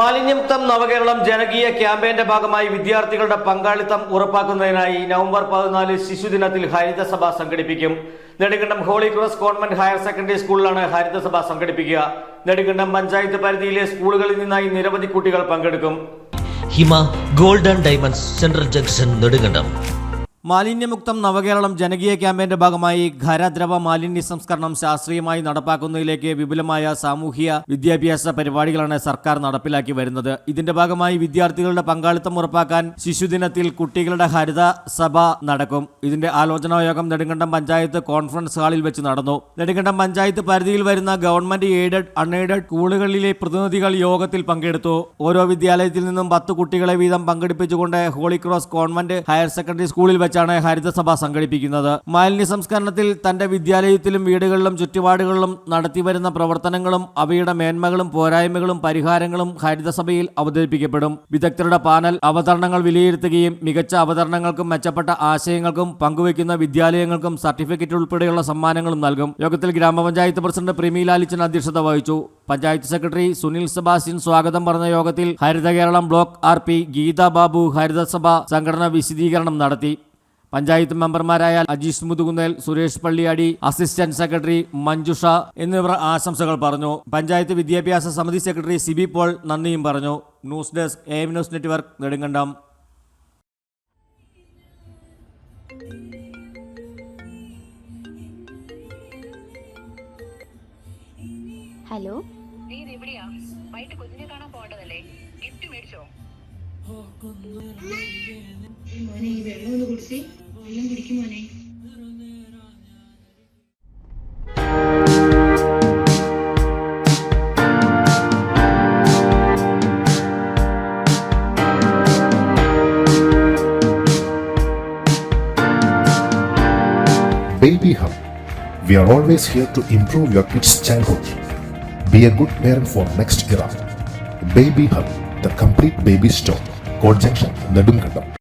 മാലിന്യമുക്തം നവകേരളം ജനകീയ ക്യാമ്പയിന്റെ ഭാഗമായി വിദ്യാർത്ഥികളുടെ പങ്കാളിത്തം ഉറപ്പാക്കുന്നതിനായി നവംബർ 14 ശിശുദിനത്തിൽ ഹരിതസഭ സംഘടിപ്പിക്കും. Nedumkandam holy cross government higher secondary സ്കൂളിലാണ് ഹരിതസഭ സംഘടിപ്പിക്കുക. നെടുങ്കണ്ടം പഞ്ചായത്ത് പരിധിയിലെ സ്കൂളുകളിൽ നിന്നായി നിരവധി കുട്ടികൾ പങ്കെടുക്കും. Hima gold and diamonds central junction Nedumkandam. മാലിന്യമുക്തം നവകേരളം ജനകീയ ക്യാമ്പയിന്റെ ഭാഗമായി ഖരദ്രവ മാലിന്യ സംസ്കരണം ശാസ്ത്രീയമായി നടപ്പാക്കുന്നതിലേക്ക് വിപുലമായ സാമൂഹ്യ വിദ്യാഭ്യാസ പരിപാടികളാണ് സർക്കാർ നടപ്പിലാക്കി വരുന്നത്. ഇതിന്റെ ഭാഗമായി വിദ്യാർത്ഥികളുടെ പങ്കാളിത്തം ഉറപ്പാക്കാൻ ശിശുദിനത്തിൽ കുട്ടികളുടെ ഹരിത സഭ നടക്കും. ഇതിന്റെ ആലോചനാ യോഗം നെടുങ്കണ്ടം പഞ്ചായത്ത് കോൺഫറൻസ് ഹാളിൽ വെച്ച് നടന്നു. നെടുങ്കണ്ടം പഞ്ചായത്ത് പരിധിയിൽ വരുന്ന ഗവൺമെന്റ് എയ്ഡഡ് അൺഎയ്ഡഡ് സ്കൂളുകളിലെ പ്രതിനിധികൾ യോഗത്തിൽ പങ്കെടുത്തു. ഓരോ വിദ്യാലയത്തിൽ നിന്നും 10 കുട്ടികളെ വീതം പങ്കെടുപ്പിച്ചുകൊണ്ട് Holy cross government higher Secondary സ്കൂളിൽ ാണ് ഹരിതസഭ സംഘടിപ്പിക്കുന്നത്. മാലിന്യ സംസ്കരണത്തിൽ തന്റെ വിദ്യാലയത്തിലും വീടുകളിലും ചുറ്റുപാടുകളിലും നടത്തിവരുന്ന പ്രവർത്തനങ്ങളും അവയുടെ മേന്മകളും പോരായ്മകളും പരിഹാരങ്ങളും ഹരിതസഭയിൽ അവതരിപ്പിക്കപ്പെടും. വിദഗ്ധരുടെ പാനൽ അവതരണങ്ങൾ വിലയിരുത്തുകയും മികച്ച അവതരണങ്ങൾക്കും മെച്ചപ്പെട്ട ആശയങ്ങൾക്കും പങ്കുവയ്ക്കുന്ന വിദ്യാലയങ്ങൾക്കും സർട്ടിഫിക്കറ്റ് ഉൾപ്പെടെയുള്ള സമ്മാനങ്ങളും നൽകും. യോഗത്തിൽ ഗ്രാമപഞ്ചായത്ത് പ്രസിഡന്റ് പ്രിമി ലാലിച്ചൻ അധ്യക്ഷത വഹിച്ചു. പഞ്ചായത്ത് സെക്രട്ടറി സുനിൽ സെബാസ്റ്റ്യൻ സ്വാഗതം പറഞ്ഞ യോഗത്തിൽ ഹരിത കേരളം ബ്ലോക്ക് RP ഗീത ബാബു ഹരിതസഭ സംഘടന വിശദീകരണം നടത്തി. പഞ്ചായത്ത് മെമ്പർമാരായ അജീഷ് മുതുകുന്നേൽ, സുരേഷ് പള്ളിയാടി, അസിസ്റ്റന്റ് സെക്രട്ടറി മഞ്ജുഷ എന്നിവർ ആശംസകൾ പറഞ്ഞു. പഞ്ചായത്ത് വിദ്യാഭ്യാസ സമിതി സെക്രട്ടറി സിബി പോൾ നന്ദിയും പറഞ്ഞു. News desk AM news network Nedumkandam. Hello, Baby Hub. We are always here to improve your kids' childhood. Be a good parent for next era. Baby Hub, the complete baby store. Court Junction, Nedumkandam.